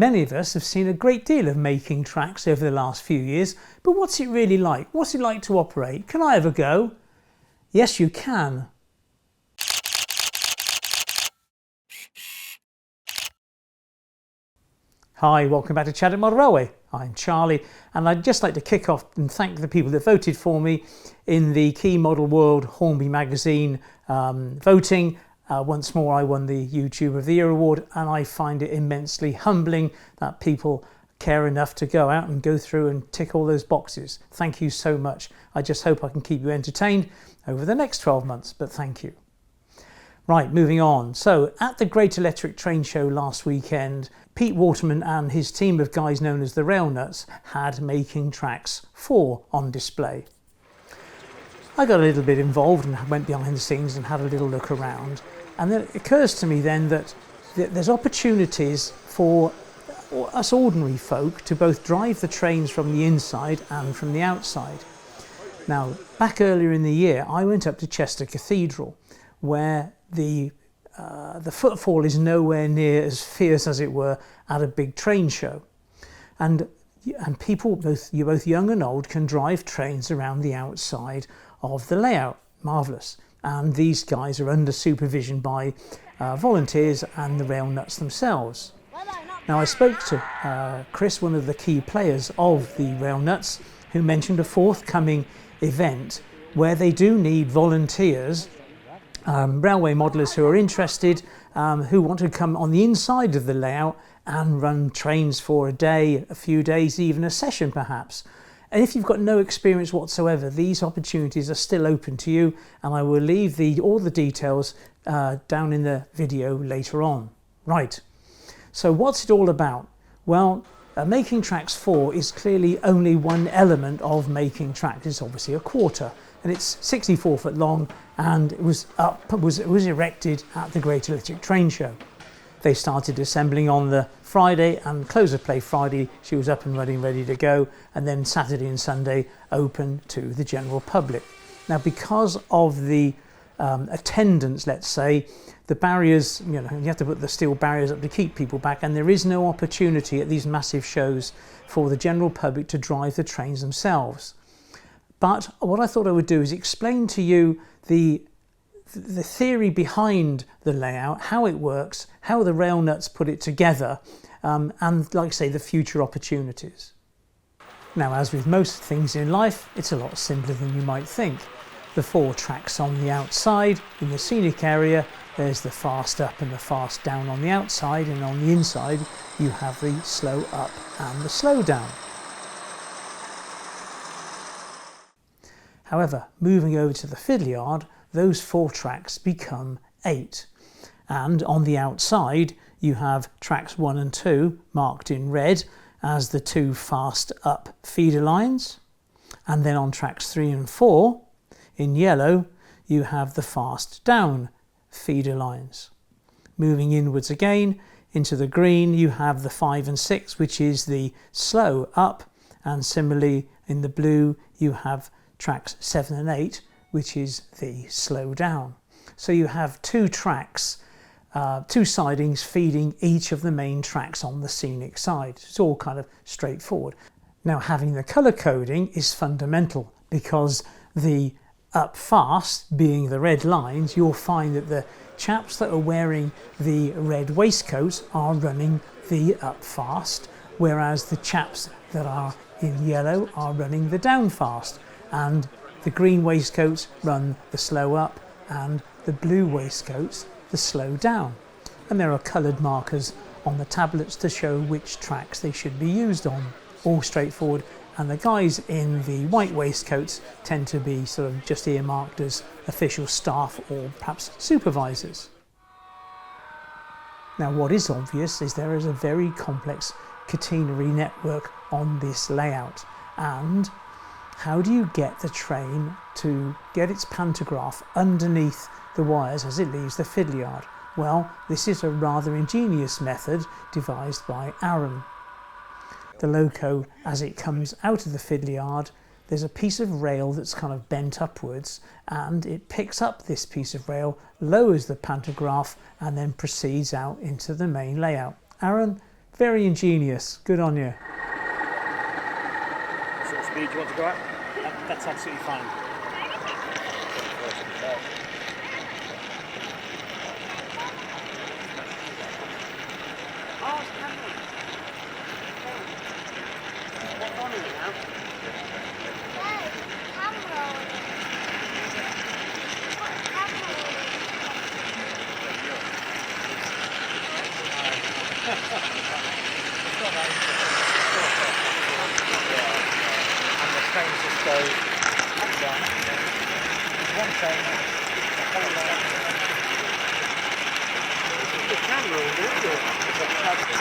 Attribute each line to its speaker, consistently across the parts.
Speaker 1: Many of us have seen a great deal of making tracks over the last few years, but what's it really like? What's it like to operate? Can I have a go? Yes, you can. Hi, welcome back to Chadwick Model Railway. I'm Charlie, and I'd just like to kick off and thank the people that voted for me in the Key Model World Hornby magazine voting. Once more, I won the YouTube of the Year award, and I find it immensely humbling that people care enough to go out and go through and tick all those boxes. Thank you so much. I just hope I can keep you entertained over the next 12 months, but thank you. Right, moving on. So at the Great Electric Train Show last weekend, Pete Waterman and his team of guys known as the Rail Nuts had Making Tracks 4 on display. I got a little bit involved and went behind the scenes and had a little look around. And then it occurs to me then that there's opportunities for us ordinary folk to both drive the trains from the inside and from the outside. Now, back earlier in the year, I went up to Chester Cathedral, where the footfall is nowhere near as fierce as it were at a big train show, and people, both young and old, can drive trains around the outside of the layout. Marvellous. And these guys are under supervision by volunteers and the Rail Nuts themselves. Now, I spoke to Chris, one of the key players of the Rail Nuts, who mentioned a forthcoming event where they do need volunteers, railway modellers who are interested, who want to come on the inside of the layout and run trains for a day, a few days, even a session perhaps. And if you've got no experience whatsoever, these opportunities are still open to you, and I will leave all the details down in the video later on. Right, so what's it all about? Well, Making Tracks 4 is clearly only one element of Making Tracks. It's obviously a quarter, and it's 64 foot long, and it was erected at the Great Electric Train Show. They started assembling on the Friday, and close of play Friday she was up and running, ready to go, and then Saturday and Sunday open to the general public. Now, because of the attendance, let's say, the barriers, you have to put the steel barriers up to keep people back, and there is no opportunity at these massive shows for the general public to drive the trains themselves. But what I thought I would do is explain to you the theory behind the layout, how it works, how the Rail Nuts put it together, and like I say, the future opportunities. Now, as with most things in life, it's a lot simpler than you might think. The 4 tracks on the outside in the scenic area, there's the fast up and the fast down on the outside, and on the inside you have the slow up and the slow down. However, moving over to the fiddle yard, those 4 tracks become 8. And on the outside, you have tracks 1 and 2 marked in red as the 2 fast up feeder lines. And then on tracks 3 and 4, in yellow, you have the fast down feeder lines. Moving inwards again, into the green, you have the 5 and 6, which is the slow up. And similarly, in the blue, you have tracks 7 and 8, which is the slow down. So you have 2 tracks, 2 sidings feeding each of the main tracks on the scenic side. It's all kind of straightforward. Now, having the colour coding is fundamental, because the up fast being the red lines, you'll find that the chaps that are wearing the red waistcoats are running the up fast, whereas the chaps that are in yellow are running the down fast, and the green waistcoats run the slow up and the blue waistcoats the slow down. And there are coloured markers on the tablets to show which tracks they should be used on. All straightforward, and the guys in the white waistcoats tend to be sort of just earmarked as official staff or perhaps supervisors. Now, what is obvious is there is a very complex catenary network on this layout, and how do you get the train to get its pantograph underneath the wires as it leaves the fiddle yard? Well, this is a rather ingenious method devised by Aaron. The loco, as it comes out of the fiddle yard, there's a piece of rail that's kind of bent upwards, and it picks up this piece of rail, lowers the pantograph, and then proceeds out into the main layout. Aaron, Very ingenious. Good on you.
Speaker 2: What sort of speed do you want to go at?
Speaker 1: That's absolutely fine.
Speaker 2: And the trains just go up and down. There's one train, the whole line. The camera will do it. It's a plastic.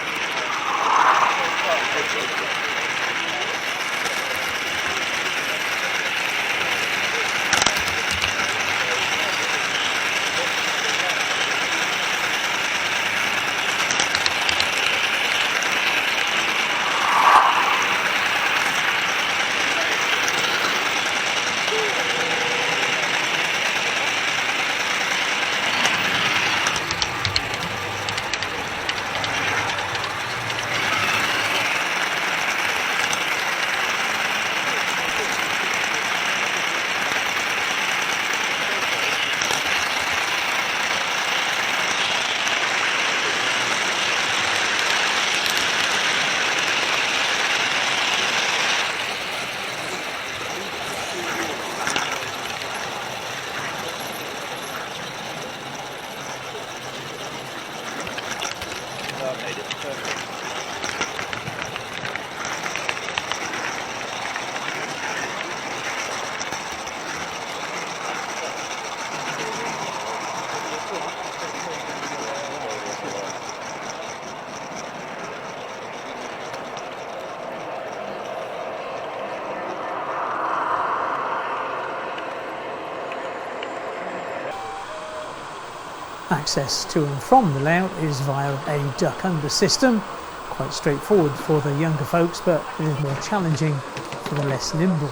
Speaker 1: Access to and from the layout is via a duck under system. Quite straightforward for the younger folks, but it is more challenging for the less nimble.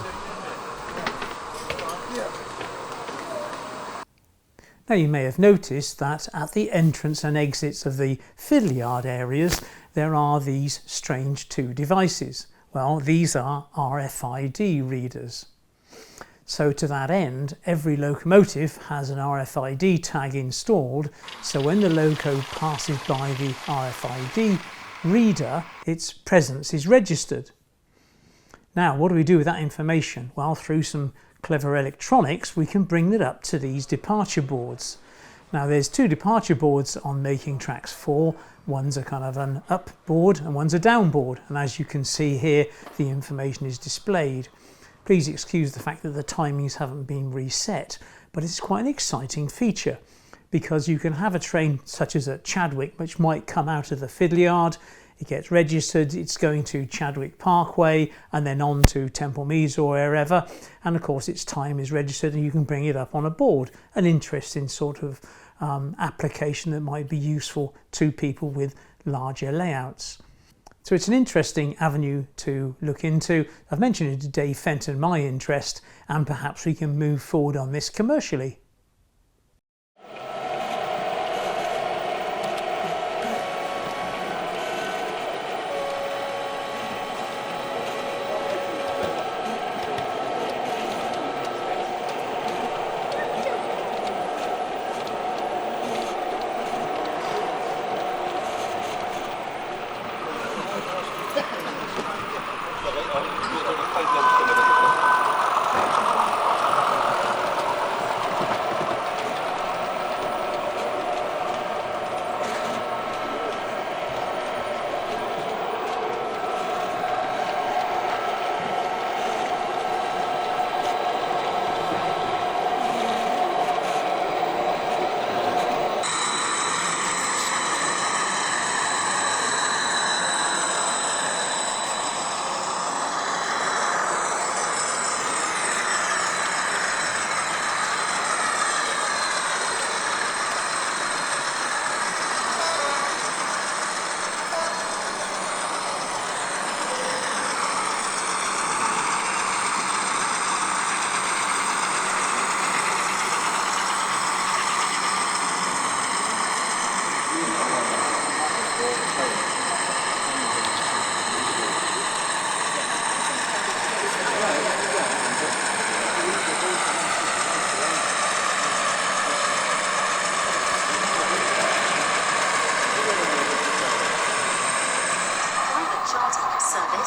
Speaker 1: Now you may have noticed that at the entrance and exits of the fiddle yard areas there are these strange two devices. Well, these are RFID readers. So to that end, every locomotive has an RFID tag installed, so when the loco passes by the RFID reader, its presence is registered. Now, what do we do with that information? Well, through some clever electronics, we can bring that up to these departure boards. Now, there's two departure boards on Making Tracks 4. One's a kind of an up board and one's a down board. And as you can see here, the information is displayed. Please excuse the fact that the timings haven't been reset, but it's quite an exciting feature because you can have a train such as at Chadwick, which might come out of the fiddle yard, it gets registered, it's going to Chadwick Parkway and then on to Temple Meads or wherever, and of course its time is registered and you can bring it up on a board. An interesting sort of application that might be useful to people with larger layouts. So it's an interesting avenue to look into. I've mentioned it to Dave Fenton, my interest, and perhaps we can move forward on this commercially.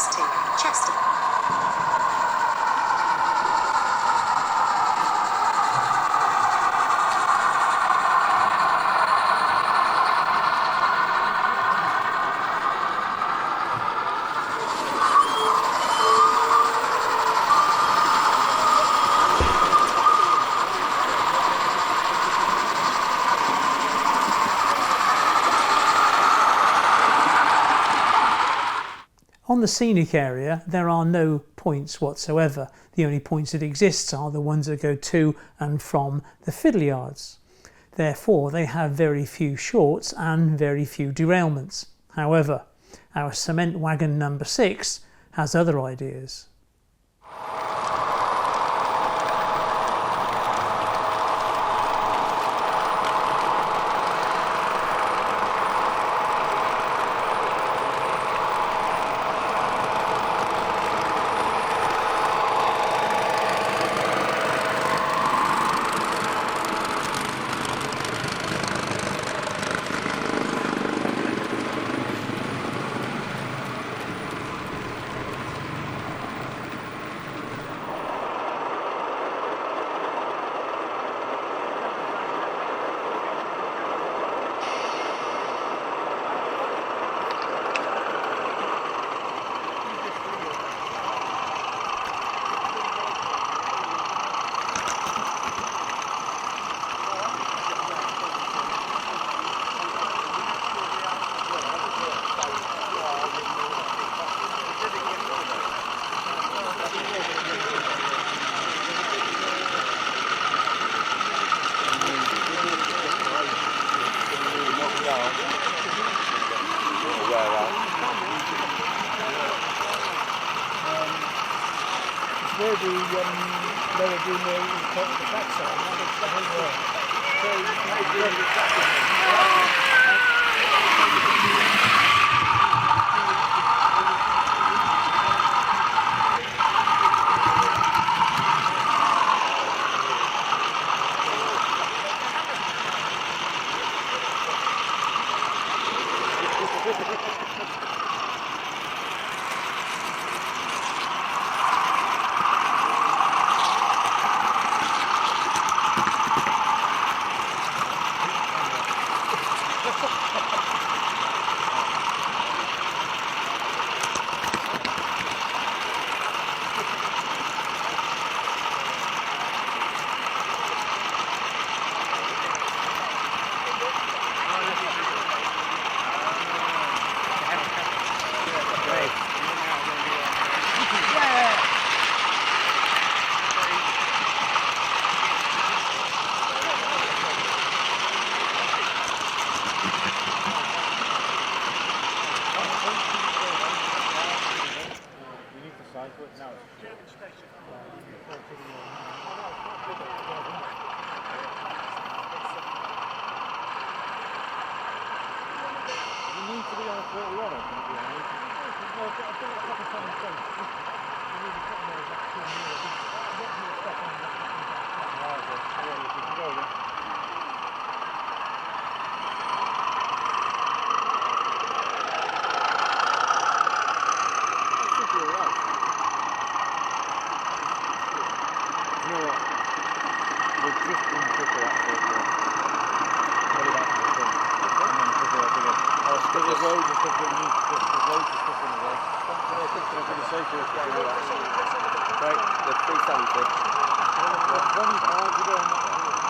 Speaker 3: access to Chester.
Speaker 1: On the scenic area, there are no points whatsoever. The only points that exist are the ones that go to and from the fiddle yards. Therefore, they have very few shorts and very few derailments. However, our cement wagon number 6 has other ideas.
Speaker 2: Where the lower doing the backside, the whole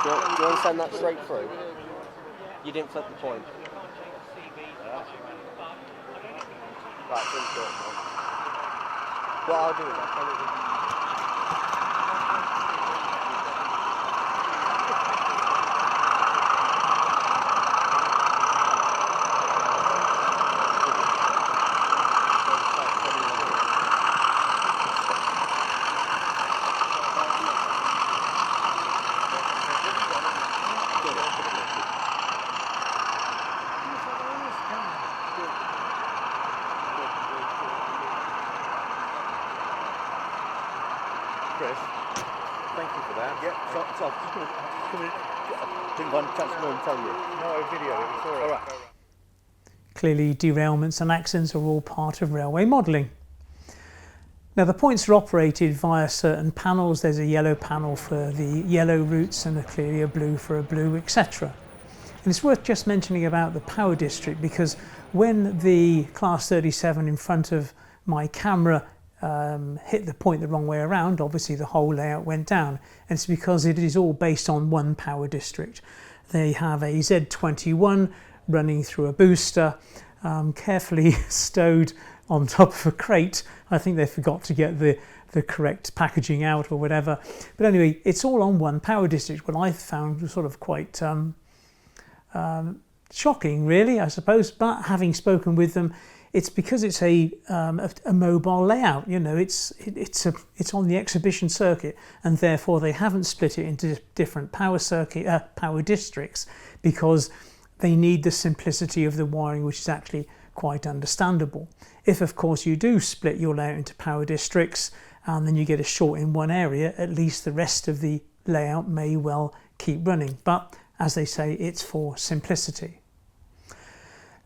Speaker 4: Do you want to send that straight through? You didn't flip the point. Right, what I'll do is I'll send it to
Speaker 5: Chris, thank you for that. Yeah, so I'm just going to come in, didn't want to touch more and tell you. No, video, it's all right.
Speaker 1: Clearly, derailments and accidents are all part of railway modelling. Now the points are operated via certain panels. There's a yellow panel for the yellow routes and clearly a blue for a blue, etc. And it's worth just mentioning about the power district, because when the Class 37 in front of my camera hit the point the wrong way around, obviously the whole layout went down, and it's because it is all based on one power district. They have a Z21 running through a booster, carefully stowed on top of a crate. I think they forgot to get the correct packaging out or whatever. But anyway, it's all on one power district. What I found was sort of quite shocking, really, I suppose. But having spoken with them, it's because it's a mobile layout. You know, it's on the exhibition circuit, and therefore they haven't split it into different power districts, because they need the simplicity of the wiring, which is actually quite understandable. If, of course, you do split your layout into power districts and then you get a short in one area, at least the rest of the layout may well keep running. But as they say, it's for simplicity.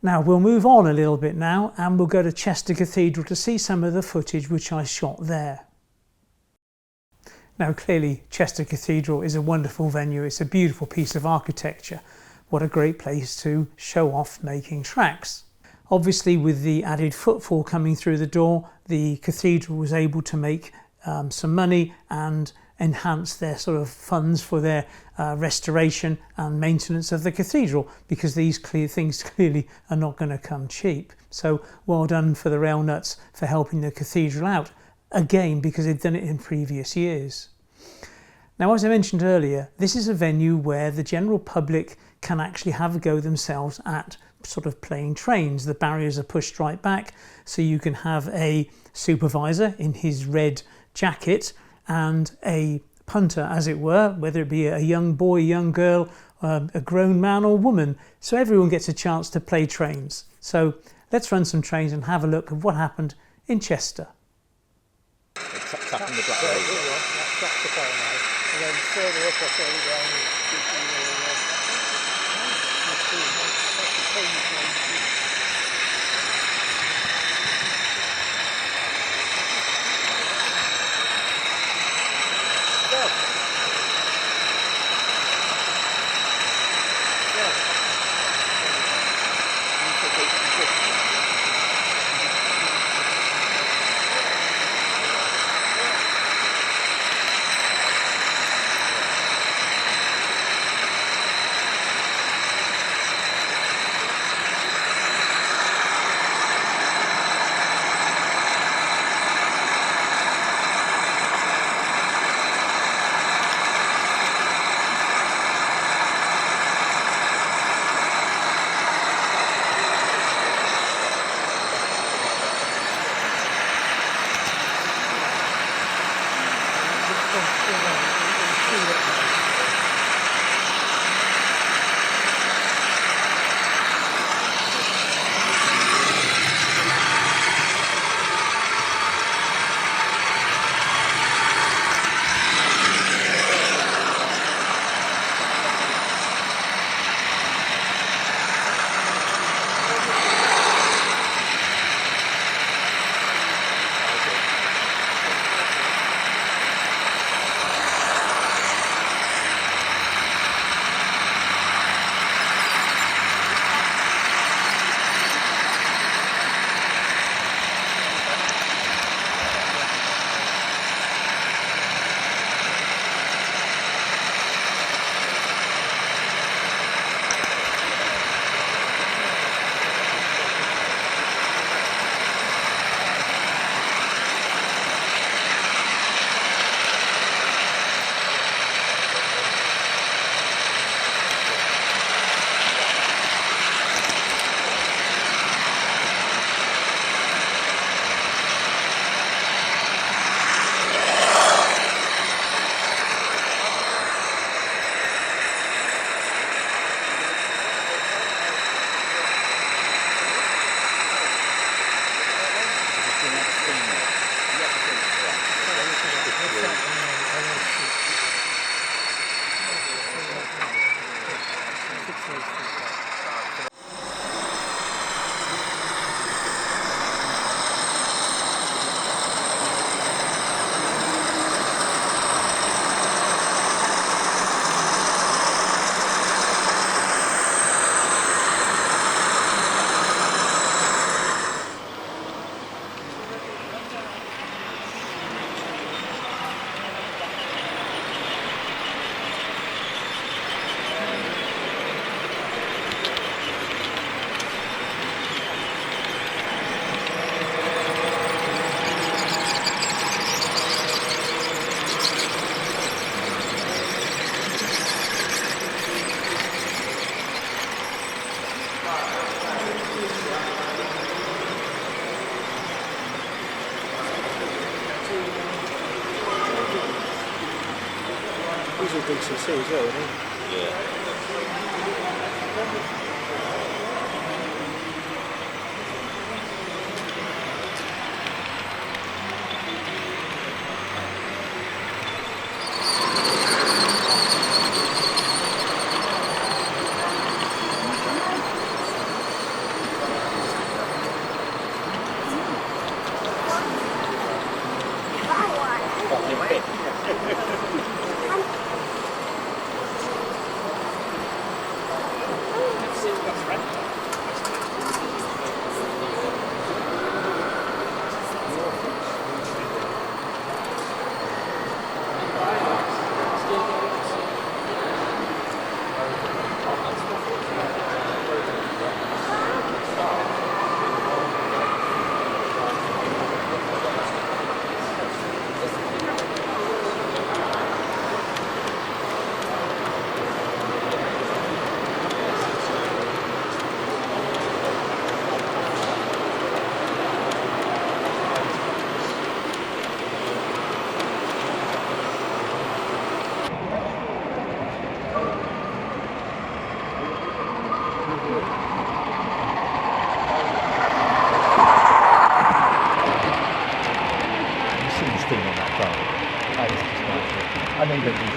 Speaker 1: Now we'll move on a little bit now, and we'll go to Chester Cathedral to see some of the footage which I shot there. Now clearly Chester Cathedral is a wonderful venue. It's a beautiful piece of architecture. What a great place to show off making tracks. Obviously, with the added footfall coming through the door, the cathedral was able to make some money and enhance their sort of funds for their restoration and maintenance of the cathedral, because these things clearly are not going to come cheap. So well done for the rail nuts for helping the cathedral out, again because they've done it in previous years. Now, as I mentioned earlier, this is a venue where the general public can actually have a go themselves at sort of playing trains. The barriers are pushed right back, so you can have a supervisor in his red jacket and a punter, as it were, whether it be a young boy, young girl, a grown man or woman. So everyone gets a chance to play trains. So let's run some trains and have a look at what happened in Chester.
Speaker 5: Tapping the black laser.
Speaker 2: That's the phone now. And then further up, I saw the ground.
Speaker 5: with DCC as well, isn't he?
Speaker 3: Yeah.
Speaker 5: I think that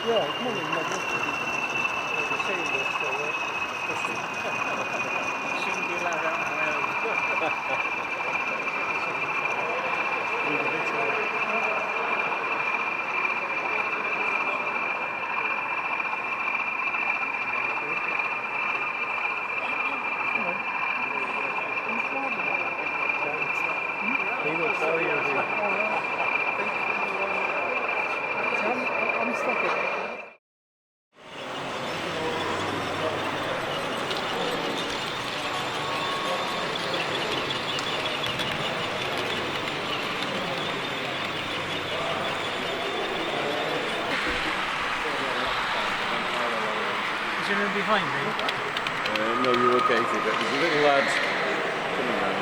Speaker 2: Yeah, it's more than magnificent. You can see this, shouldn't be allowed out on our I'm stuck at it.
Speaker 1: Is your room behind me?
Speaker 5: No, you're okay for a bit. There's a little lad coming round.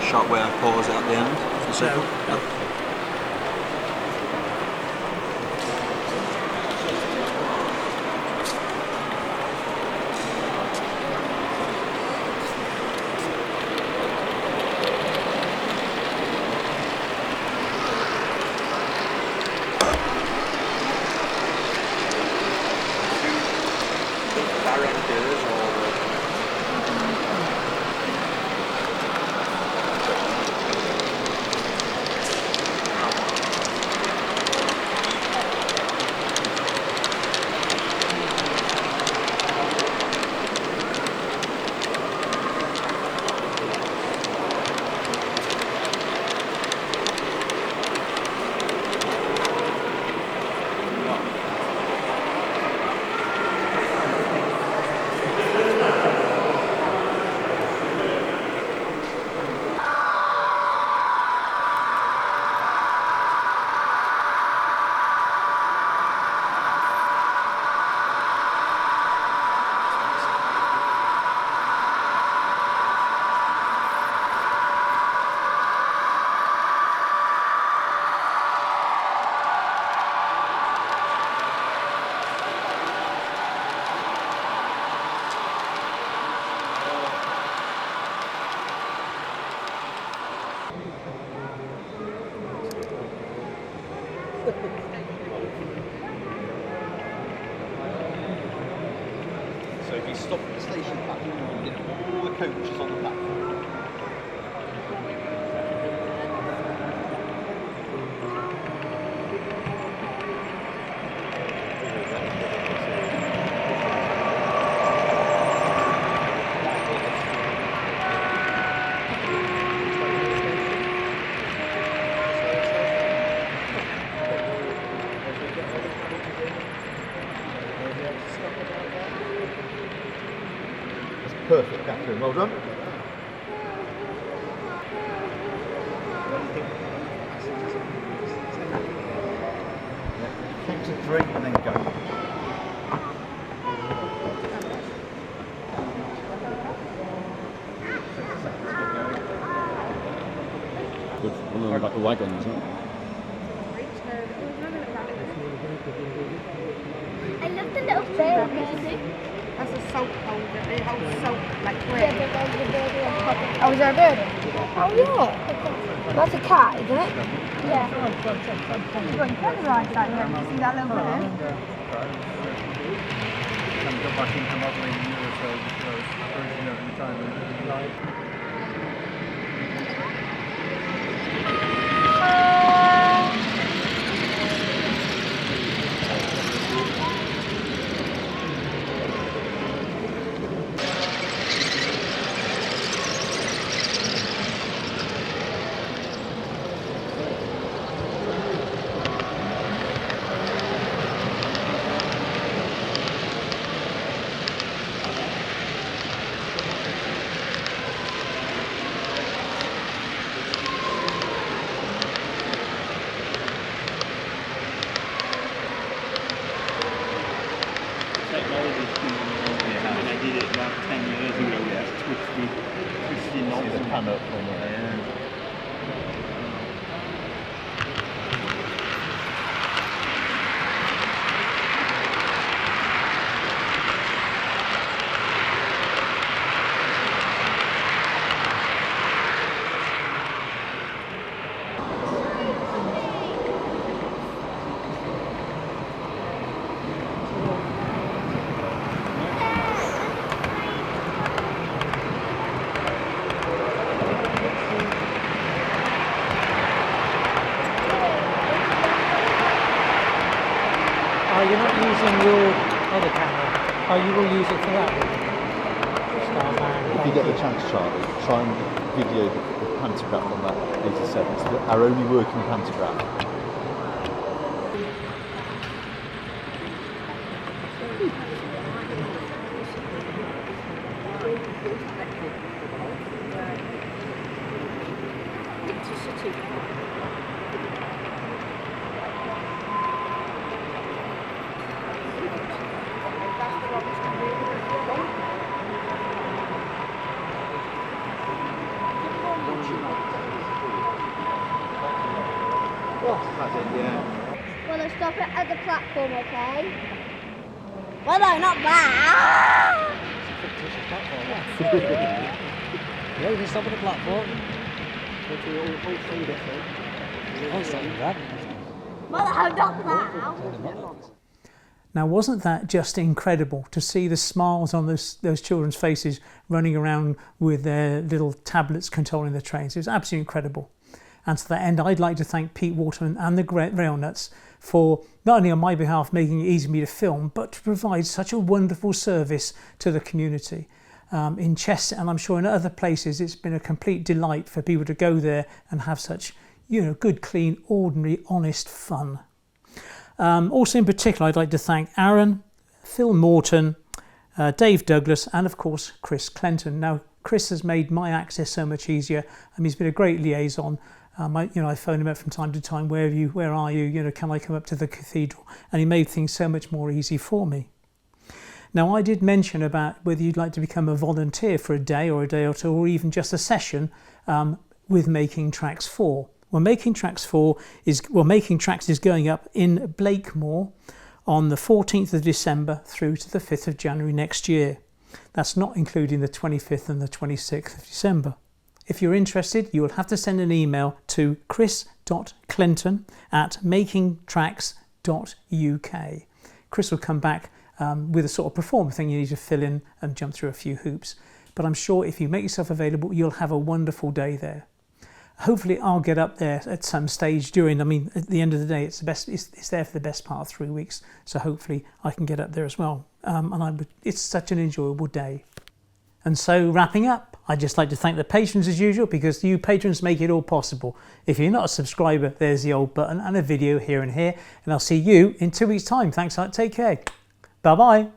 Speaker 3: Shot where I pause at the end.
Speaker 1: So,
Speaker 3: Directors or
Speaker 5: So if you stop at the station platform, you can get all the coaches on the platform. Perfect, Catherine, well done. Count to 3 and then go.
Speaker 6: Good, one of them like a wagon, isn't it?
Speaker 7: I love the little baby. That's a soap holder. It holds soap like bread. Oh, is there a bird? Oh, yeah. That's a cat, isn't it? Yeah. You've got your feathers like that here. You see that little bird?
Speaker 2: Can go back into modelling a year or so because every time live.
Speaker 5: Pan up on there.
Speaker 1: You're not using your other camera. Oh, you will use it for that one.
Speaker 5: If you get the chance, Charlie, try and video the pantograph on that 87. It's our only working pantograph.
Speaker 7: Well, let's stop it at the platform, okay? Well, no, not that.
Speaker 1: Yeah, you can stop at the platform.
Speaker 7: Well, no, not that.
Speaker 1: Now, wasn't that just incredible to see the smiles on those children's faces running around with their little tablets controlling the trains? It was absolutely incredible. And to that end, I'd like to thank Pete Waterman and the Rail Nuts for not only on my behalf making it easy for me to film, but to provide such a wonderful service to the community. In Chester, and I'm sure in other places, it's been a complete delight for people to go there and have such, good, clean, ordinary, honest fun. Also in particular, I'd like to thank Aaron, Phil Morton, Dave Douglas, and of course, Chris Clenton. Now, Chris has made my access so much easier, and he's been a great liaison. I phone him up from time to time. Where are you? Can I come up to the cathedral? And he made things so much more easy for me. Now, I did mention about whether you'd like to become a volunteer for a day or two, or even just a session with Making Tracks 4. Well, Making Tracks is going up in Blakemore on the 14th of December through to the 5th of January next year. That's not including the 25th and the 26th of December. If you're interested, you will have to send an email to chris.clenton chris.clinton@makingtracks.uk. Chris will come back with a sort of perform thing you need to fill in and jump through a few hoops. But I'm sure if you make yourself available, you'll have a wonderful day there. Hopefully I'll get up there at some stage during, at the end of the day, it's there for the best part of 3 weeks. So hopefully I can get up there as well. It's such an enjoyable day. And so wrapping up, I'd just like to thank the patrons as usual, because you patrons make it all possible. If you're not a subscriber, there's the old button and a video here and here. And I'll see you in 2 weeks' time. Thanks a lot. Take care. Bye-bye.